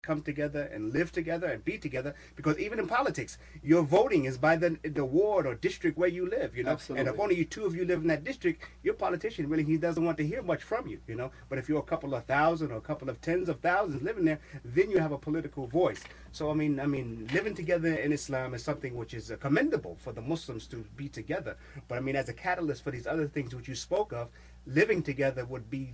come together and live together and be together, because even in politics, your voting is by the ward or district where you live, you know. Absolutely. And if only two of you live in that district, your politician really, he doesn't want to hear much from you, you know. But if you're a couple of thousand or a couple of tens of thousands living there, then you have a political voice. So I mean, living together in Islam is something which is commendable for the Muslims to be together. But I mean, as a catalyst for these other things which you spoke of, living together would be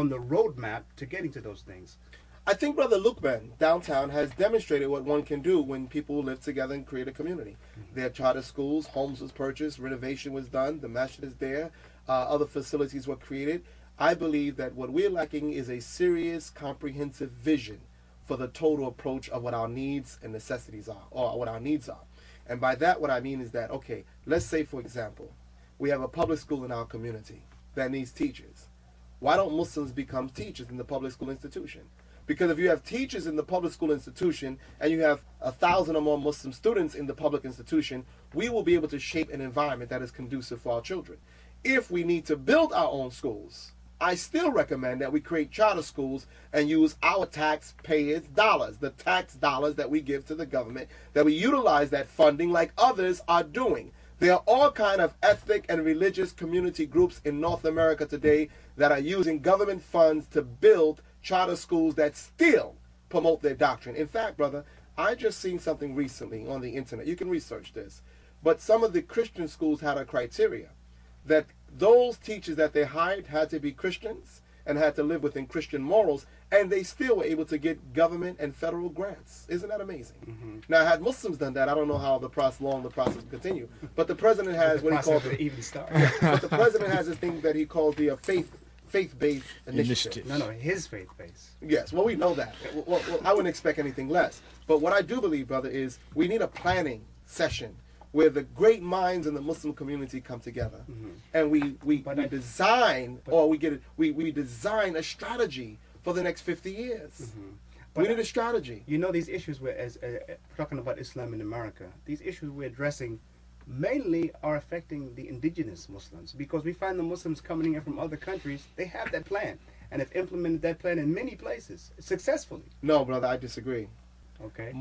on the roadmap to getting to those things. I think Brother Lukman downtown has demonstrated what one can do when people live together and create a community. There are charter schools, homes was purchased, renovation was done, the masjid is there, other facilities were created. I believe that what we're lacking is a serious, comprehensive vision for the total approach of what our needs and necessities are, or what our needs are. And by that, what I mean is that, okay, let's say, for example, we have a public school in our community that needs teachers. Why don't Muslims become teachers in the public school institution? Because if you have teachers in the public school institution and you have 1,000 or more Muslim students in the public institution, we will be able to shape an environment that is conducive for our children. If we need to build our own schools, I still recommend that we create charter schools and use our taxpayers' dollars, the tax dollars that we give to the government, that we utilize that funding like others are doing. There are all kinds of ethnic and religious community groups in North America today that are using government funds to build charter schools that still promote their doctrine. In fact, brother, I just seen something recently on the internet. You can research this. But some of the Christian schools had a criteria that those teachers that they hired had to be Christians and had to live within Christian morals, and they still were able to get government and federal grants. Isn't that amazing? Mm-hmm. Now, had Muslims done that, I don't know how long the process would continue. But the president has what he calls but the president has this thing that he calls the faith-based initiative. No, his faith-based. Yes, well, we know that. Well, I wouldn't expect anything less. But what I do believe, brother, is we need a planning session where the great minds in the Muslim community come together, and we design a strategy for the next 50 years. We need a strategy. You know, these issues talking about Islam in America, these issues we're addressing mainly are affecting the indigenous Muslims, because we find the Muslims coming in from other countries, they have that plan and have implemented that plan in many places successfully. No, brother, I disagree. Okay.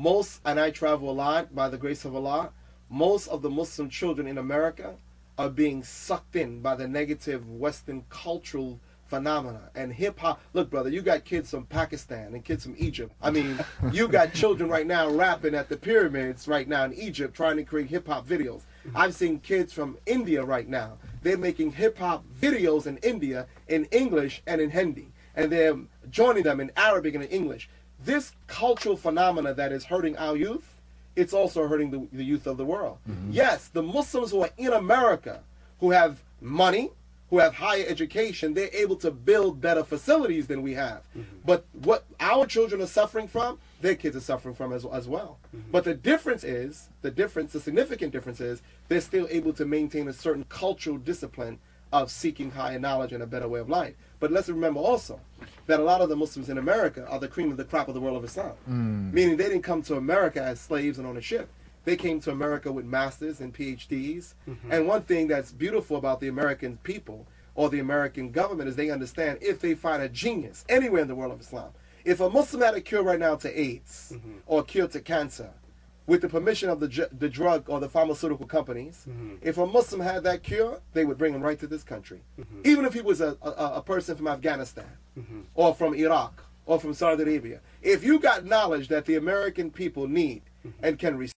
And I travel a lot by the grace of Allah, most of the Muslim children in America are being sucked in by the negative Western cultural phenomena and hip-hop. Look, brother, you got kids from Pakistan and kids from Egypt. I mean, you got children right now rapping at the pyramids right now in Egypt trying to create hip-hop videos. I've seen kids from India right now. They're making hip-hop videos in India in English and in Hindi, and they're joining them in Arabic and in English. This cultural phenomena that is hurting our youth, it's also hurting the youth of the world. Yes, the Muslims who are in America, who have money, who have higher education, they're able to build better facilities than we have. But what our children are suffering from, their kids are suffering from as well. But the significant difference is they're still able to maintain a certain cultural discipline of seeking higher knowledge and a better way of life. But let's remember also that a lot of the Muslims in America are the cream of the crop of the world of Islam. Meaning they didn't come to America as slaves and on a ship. They came to America with masters and PhDs. And one thing that's beautiful about the American people or the American government is they understand if they find a genius anywhere in the world of Islam. If a Muslim had a cure right now to AIDS or a cure to cancer, with the permission of the drug or the pharmaceutical companies, if a Muslim had that cure, they would bring him right to this country. Even if he was a person from Afghanistan or from Iraq or from Saudi Arabia. If you got knowledge that the American people need and can receive,